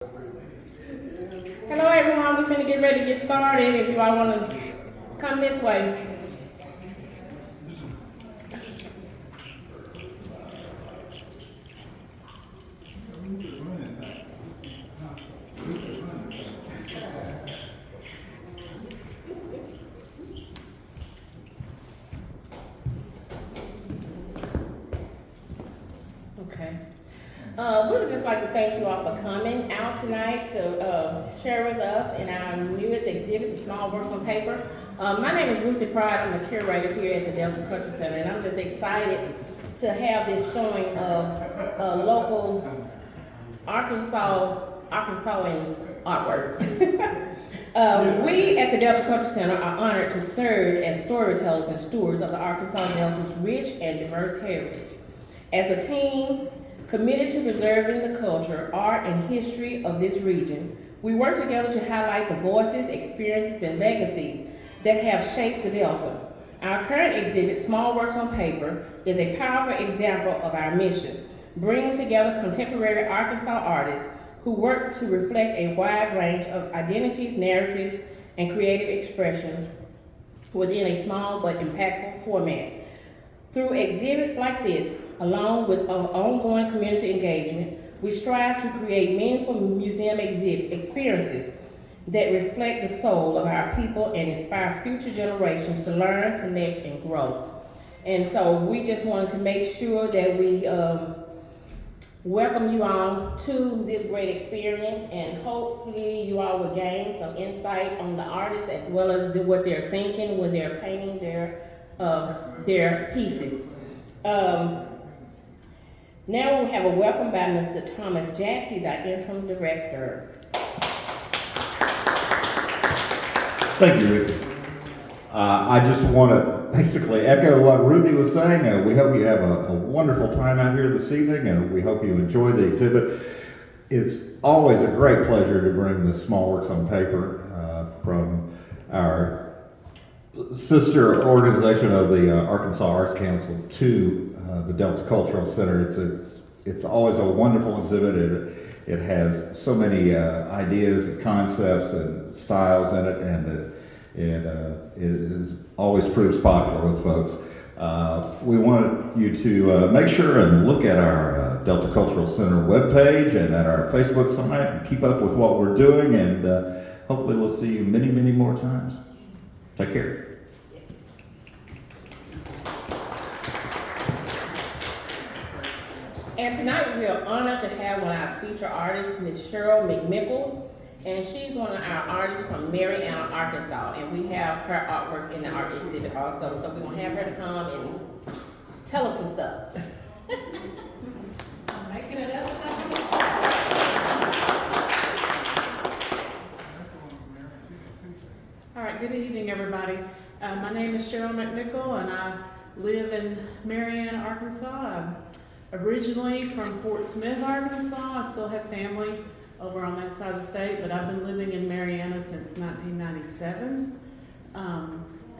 Hello everyone, we're finna get ready to get started. If you all wanna come this way. Okay. We would just like to thank you all for coming out tonight to share with us in our newest exhibit, the Small Works on Paper. My name is Ruthie Pride. I'm the curator here at the Delta Cultural Center, and I'm just excited to have this showing of local Arkansans artwork. We at the Delta Cultural Center are honored to serve as storytellers and stewards of the Arkansas Delta's rich and diverse heritage. As a team committed to preserving the culture, art, and history of this region, we work together to highlight the voices, experiences, and legacies that have shaped the Delta. Our current exhibit, Small Works on Paper, is a powerful example of our mission, bringing together contemporary Arkansas artists who work to reflect a wide range of identities, narratives, and creative expressions within a small but impactful format. Through exhibits like this, along with ongoing community engagement, we strive to create meaningful museum experiences that reflect the soul of our people and inspire future generations to learn, connect, and grow. And so we just wanted to make sure that we welcome you all to this great experience, and hopefully you all will gain some insight on the artists as well as what they're thinking when they're painting their pieces. Now we have a welcome by Mr. Thomas Jacques. He's our interim director. Thank you, Ruthie. I just want to basically echo what Ruthie was saying. We hope you have a wonderful time out here this evening, and we hope you enjoy the exhibit. It's always a great pleasure to bring the Small Works on Paper from our sister organization of the Arkansas Arts Council to the Delta Cultural Center. It's always a wonderful exhibit. It has so many ideas and concepts and styles in it, and it always proves popular with folks. We wanted you to make sure and look at our Delta Cultural Center webpage and at our Facebook site and keep up with what we're doing, and hopefully we'll see you many, many more times. Take care. And tonight we are honored to have one of our featured artists, Ms. Cheryl McMickle, and she's one of our artists from Marianna, Arkansas, and we have her artwork in the art exhibit also, so we're gonna have her to come and tell us some stuff. I'm making it up. All right, good evening, everybody. My name is Cheryl McMickle, and I live in Marianna, Arkansas. I'm originally from Fort Smith, Arkansas. I still have family over on that side of the state, but I've been living in Marianna since 1997. I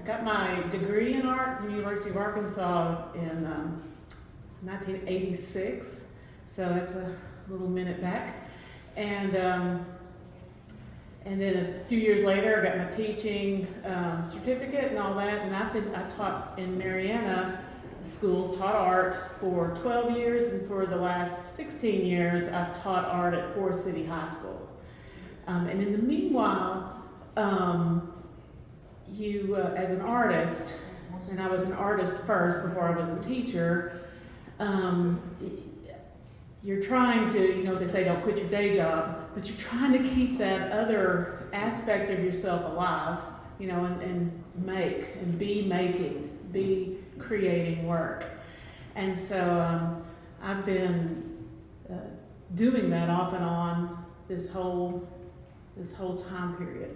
got my degree in art from the University of Arkansas in 1986, so that's a little minute back. And then a few years later, I got my teaching certificate and all that, and I taught in Marianna schools, taught art for 12 years, and for the last 16 years, I've taught art at Forest City High School. And in the meanwhile, as an artist, and I was an artist first before I was a teacher, you're trying to, they say don't quit your day job, but you're trying to keep that other aspect of yourself alive, and make, and be creating work. And so I've been doing that off and on this whole time period.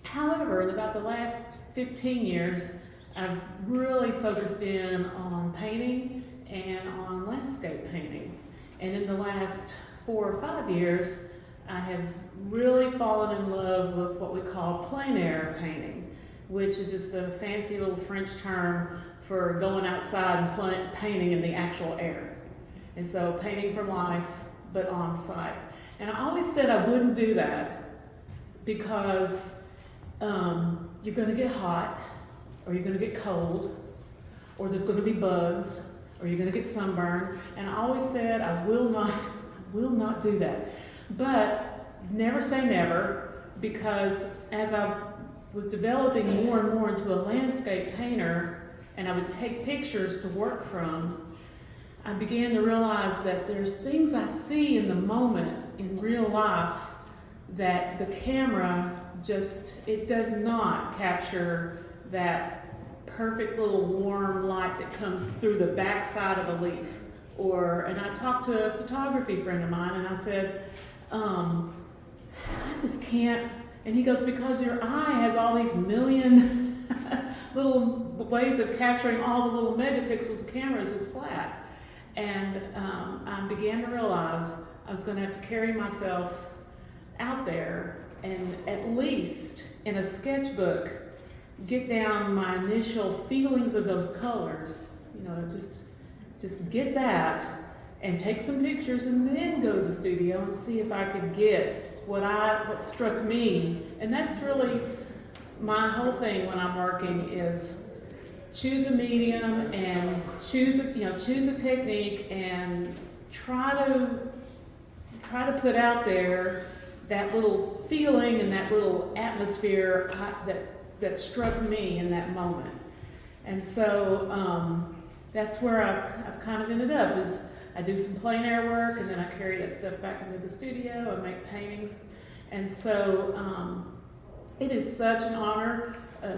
However, in about the last 15 years, I've really focused in on painting and on landscape painting. And in the last 4 or 5 years, I have really fallen in love with what we call plein air painting, which is just a fancy little French term for going outside and painting in the actual air. And so painting from life but on site. And I always said I wouldn't do that because you're going to get hot, or you're going to get cold, or there's going to be bugs, or you're going to get sunburned. And I always said I will not do that. But never say never, because as I was developing more and more into a landscape painter, and I would take pictures to work from, I began to realize that there's things I see in the moment in real life that the camera it does not capture that perfect little warm light that comes through the backside of a leaf. And I talked to a photography friend of mine, and I said, I just can't. And he goes, because your eye has all these million little ways of capturing all the little megapixels. The camera is just flat. And I began to realize I was going to have to carry myself out there and at least in a sketchbook get down my initial feelings of those colors, just get that and take some pictures and then go to the studio and see if I could get what struck me. And that's really my whole thing when I'm working is choose a medium and choose a technique and try to put out there that little feeling and that little atmosphere that struck me in that moment. And so that's where I've kind of ended up, is I do some plein air work and then I carry that stuff back into the studio and make paintings. And so it is such an honor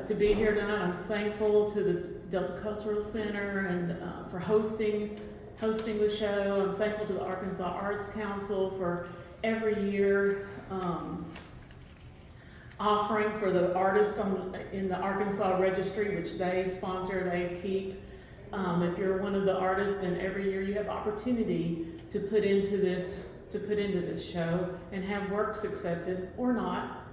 to be here tonight. I'm thankful to the Delta Cultural Center and for hosting the show. I'm thankful to the Arkansas Arts Council for every year offering for the artists in the Arkansas Registry, which they sponsor, they keep. If you're one of the artists, then every year you have opportunity to put into this show and have works accepted or not.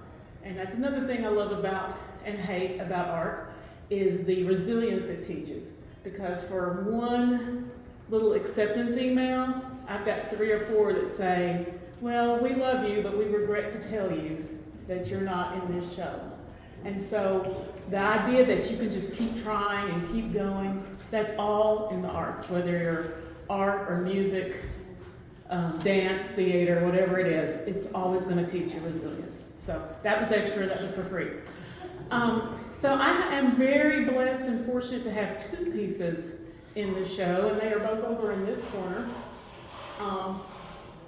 And that's another thing I love about and hate about art, is the resilience it teaches. Because for one little acceptance email, I've got 3 or 4 that say, well, we love you, but we regret to tell you that you're not in this show. And so the idea that you can just keep trying and keep going, that's all in the arts, whether you're art or music, dance, theater, whatever it is, it's always going to teach you resilience. So that was extra, that was for free. So I am very blessed and fortunate to have 2 pieces in the show, and they are both over in this corner.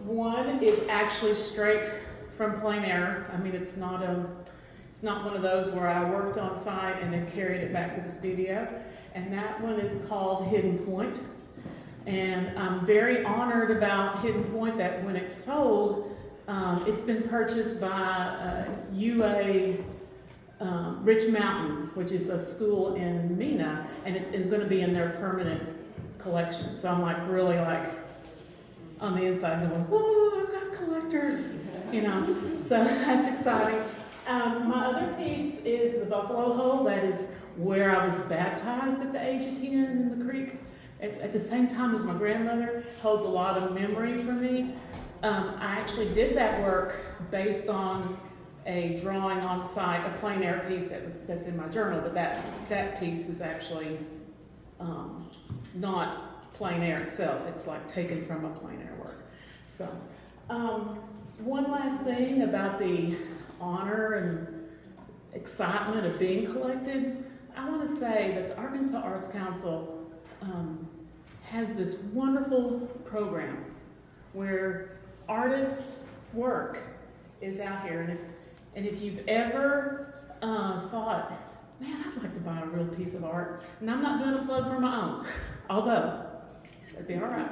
One is actually straight from plein air. I mean, it's not one of those where I worked on site and then carried it back to the studio. And that one is called Hidden Point. And I'm very honored about Hidden Point that when it's sold, it's been purchased by UA Rich Mountain, which is a school in Mena, and it's going to be in their permanent collection. So I'm really on the inside going, whoa, I've got collectors, so that's exciting. My other piece is the Buffalo Hole. That is where I was baptized at the age of 10 in the creek. At the same time as my grandmother, holds a lot of memory for me. I actually did that work based on a drawing on site, a plein air piece that's in my journal, but that piece is actually not plein air itself. It's taken from a plein air work. So one last thing about the honor and excitement of being collected, I want to say that the Arkansas Arts Council has this wonderful program where artists' work is out here. And if you've ever thought, man, I'd like to buy a real piece of art, and I'm not doing a plug for my own, although that'd be all right.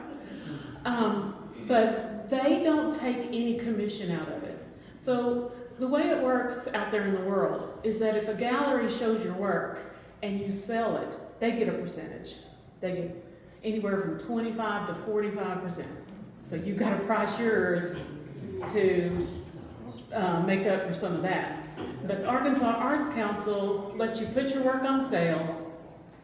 But they don't take any commission out of it. So the way it works out there in the world is that if a gallery shows your work and you sell it, they get a percentage. They get anywhere from 25 to 45%. So you've got to price yours to make up for some of that. But the Arkansas Arts Council lets you put your work on sale,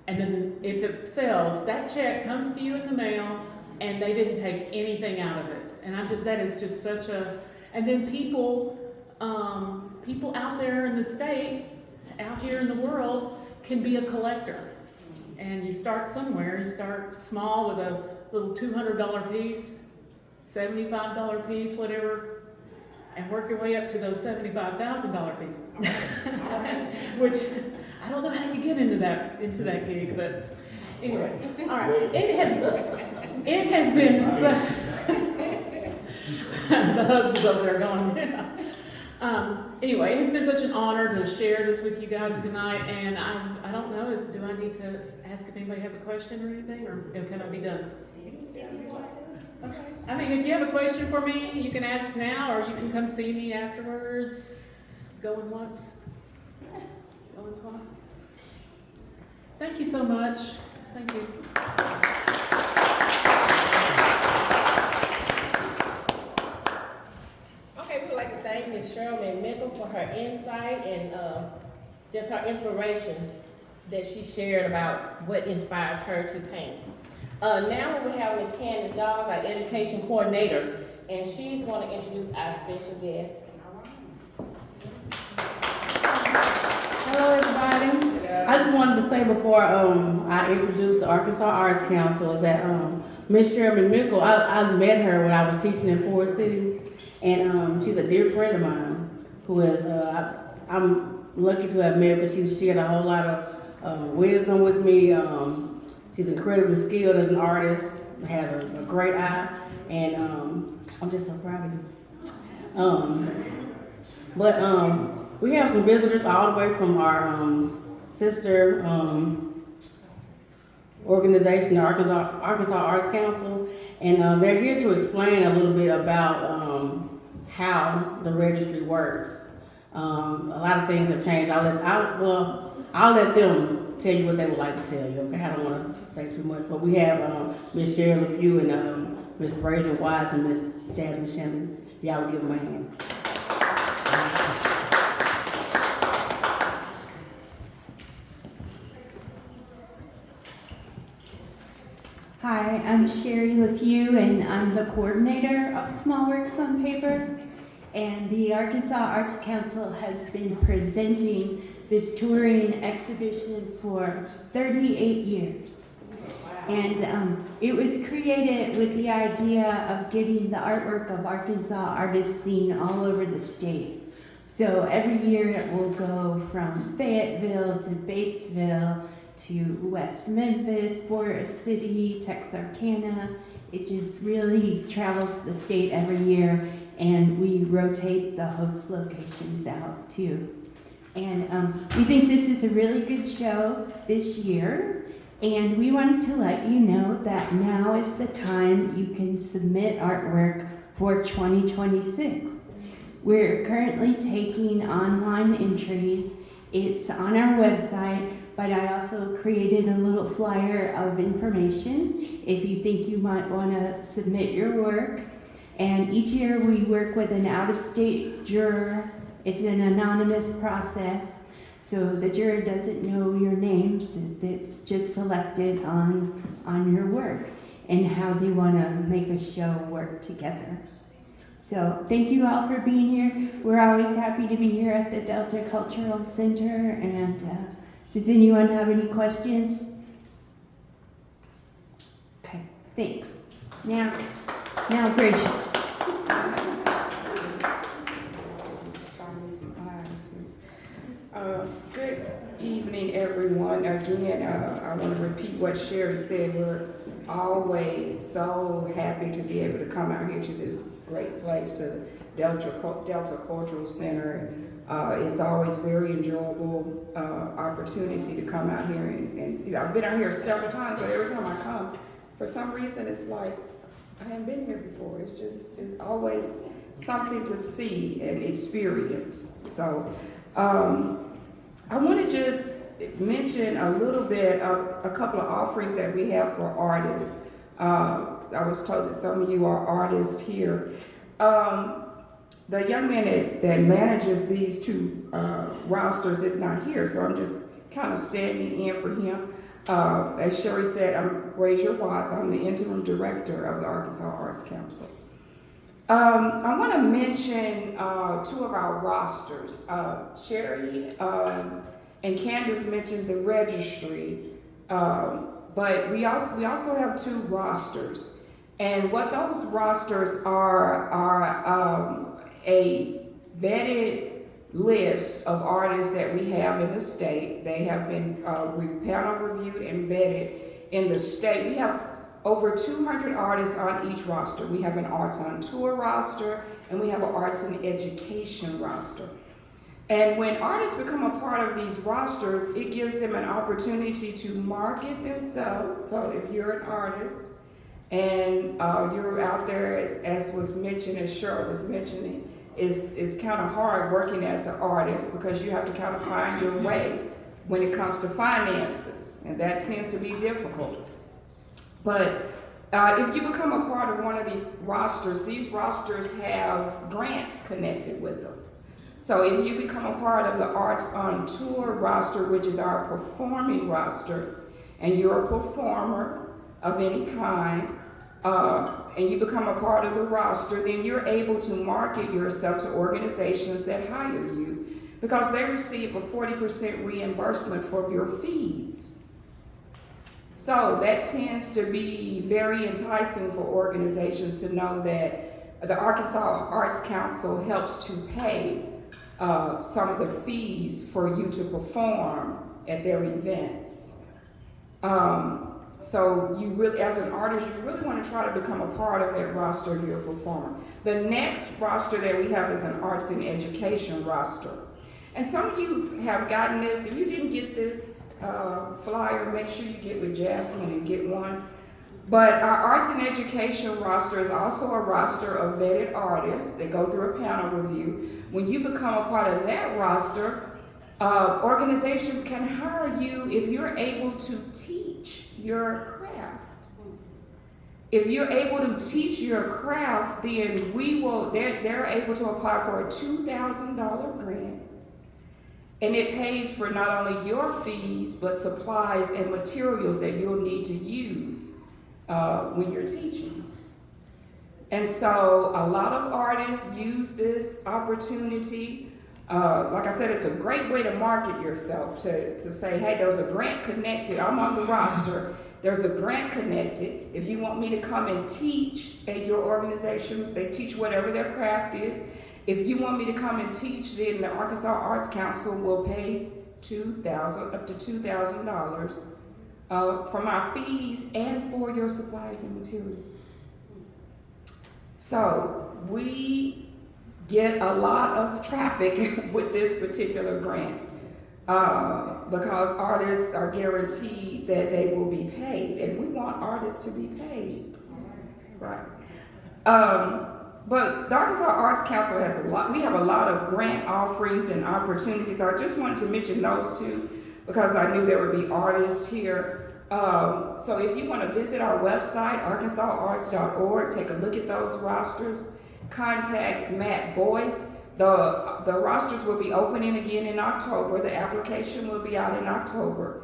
and then if it sells, that check comes to you in the mail, and they didn't take anything out of it. And that is just such a, and then people out there in the state, out here in the world, can be a collector. And you start somewhere, you start small with a little $200 piece, $75 piece, whatever, and work your way up to those $75,000 pieces. Which, I don't know how you get into that gig, but anyway, all right. It has been so, the hubs is over there going, yeah. Anyway, it has been such an honor to share this with you guys tonight, and I don't know, do I need to ask if anybody has a question or anything, or can I be done? Okay. I mean, if you have a question for me, you can ask now, or you can come see me afterwards. Going once, going twice. Thank you so much. Thank you. Okay, we'd like to thank Ms. Shirley Mickle for her insight and just her inspiration that she shared about what inspires her to paint. Now we have Ms. Candace Dawes, our education coordinator, and she's going to introduce our special guest. Hello, everybody. I just wanted to say before I introduce the Arkansas Arts Council is that Miss Shirley Mickle, I met her when I was teaching in Forest City, and she's a dear friend of mine who is, I'm lucky to have met her because she's shared a whole lot of wisdom with me. She's incredibly skilled as an artist, has a great eye, and I'm just so proud of you. We have some visitors all the way from our sister organization, the Arkansas Arts Council, and they're here to explain a little bit about how the registry works. A lot of things have changed. I'll let them tell you what they would like to tell you. Okay, I don't want to say too much, but we have Miss Cheryl LePew and Miss Brazier Wise and Miss Jasmine Shannon. Y'all will give them a hand. Hi, I'm Sherry LeFew, and I'm the coordinator of Small Works on Paper. And the Arkansas Arts Council has been presenting this touring exhibition for 38 years. And it was created with the idea of getting the artwork of Arkansas artists seen all over the state. So every year it will go from Fayetteville to Batesville to West Memphis, Forest City, Texarkana. It just really travels the state every year, and we rotate the host locations out too. And we think this is a really good show this year, and we wanted to let you know that now is the time you can submit artwork for 2026. We're currently taking online entries. It's on our website, but I also created a little flyer of information if you think you might want to submit your work. And each year we work with an out-of-state juror. It's an anonymous process, so the juror doesn't know your names. It's just selected on your work and how they want to make a show work together. So thank you all for being here. We're always happy to be here at the Delta Cultural Center. And does anyone have any questions? Okay, thanks. Now, Gracia. Good evening, everyone. Again, I want to repeat what Sherry said. We're always so happy to be able to come out here to this great place, to Delta Cultural Center. It's always very enjoyable opportunity to come out here and see. I've been out here several times, but every time I come, for some reason, it's like I haven't been here before. It's always something to see and experience. So I want to just mention a little bit of a couple of offerings that we have for artists. I was told that some of you are artists here. The young man that manages these two rosters is not here, so I'm just kind of standing in for him. As Sherry said, I'm Brazier Watts. I'm the interim director of the Arkansas Arts Council. I want to mention two of our rosters. Sherry and Candace mentioned the registry, but we also have two rosters. And what those rosters are a vetted list of artists that we have in the state. They have been panel reviewed and vetted in the state. We have over 200 artists on each roster. We have an Arts on Tour roster, and we have an Arts in Education roster. And when artists become a part of these rosters, it gives them an opportunity to market themselves. So if you're an artist and you're out there, as was mentioned, as Cheryl was mentioning, is kind of hard working as an artist because you have to kind of find your way when it comes to finances, and that tends to be difficult. But if you become a part of one of these rosters have grants connected with them. So if you become a part of the Arts on Tour roster, which is our performing roster, and you're a performer of any kind, and you become a part of the roster, then you're able to market yourself to organizations that hire you because they receive a 40% reimbursement for your fees. So that tends to be very enticing for organizations to know that the Arkansas Arts Council helps to pay some of the fees for you to perform at their events. So you really, as an artist, you really want to try to become a part of that roster if you're a performer. The next roster that we have is an Arts in Education roster. And some of you have gotten this. If you didn't get this flyer, make sure you get with Jasmine and get one. But our Arts in Education roster is also a roster of vetted artists that go through a panel review. When you become a part of that roster, organizations can hire you if you're able to teach your craft. If you're able to teach your craft, then they're able to apply for a $2,000 grant. And it pays for not only your fees, but supplies and materials that you'll need to use when you're teaching. And so a lot of artists use this opportunity. Like I said, it's a great way to market yourself, to say, hey, there's a grant connected. I'm on the roster. There's a grant connected. If you want me to come and teach at your organization, they teach whatever their craft is. If you want me to come and teach, then the Arkansas Arts Council will pay up to $2,000 for my fees and for your supplies and materials. So we get a lot of traffic with this particular grant because artists are guaranteed that they will be paid, and we want artists to be paid, right? But the Arkansas Arts Council has we have a lot of grant offerings and opportunities. I just wanted to mention those two because I knew there would be artists here. So if you want to visit our website, arkansasarts.org, take a look at those rosters. Contact Matt Boyce. The rosters will be opening again in October. The application will be out in October.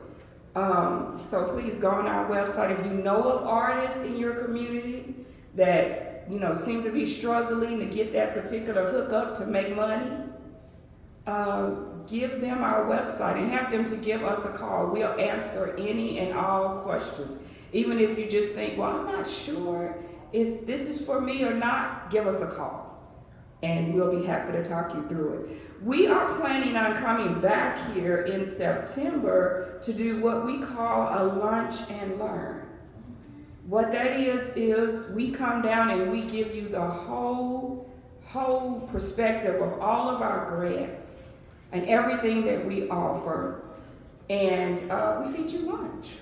So please go on our website. If you know of artists in your community that seem to be struggling to get that particular hookup to make money, give them our website and have them to give us a call. We'll answer any and all questions. Even if you just think, well, I'm not sure if this is for me or not, give us a call and we'll be happy to talk you through it. We are planning on coming back here in September to do what we call a lunch and learn. What that is we come down and we give you the whole perspective of all of our grants and everything that we offer, and we feed you lunch,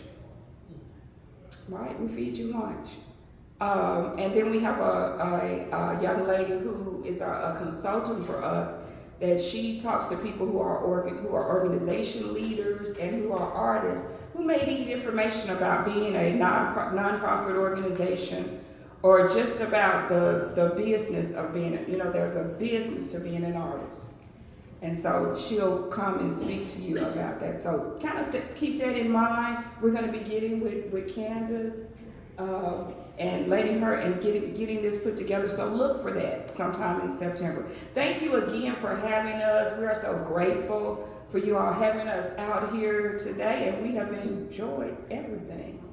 right? We feed you lunch. And then we have a young lady who is a consultant for us, that she talks to people who are organization leaders and who are artists who may need information about being a nonprofit organization, or just about the business of being, there's a business to being an artist. And so she'll come and speak to you about that. So kind of keep that in mind. We're going to be getting with Candace and letting her and getting this put together. So look for that sometime in September. Thank you again for having us. We are so grateful for you all having us out here today, and we have enjoyed everything.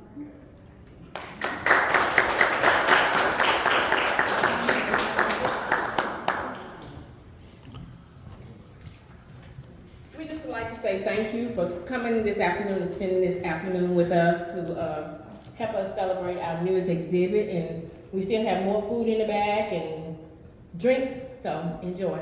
We just would like to say thank you for coming this afternoon and spending this afternoon with us to help us celebrate our newest exhibit. And we still have more food in the back and drinks, so enjoy.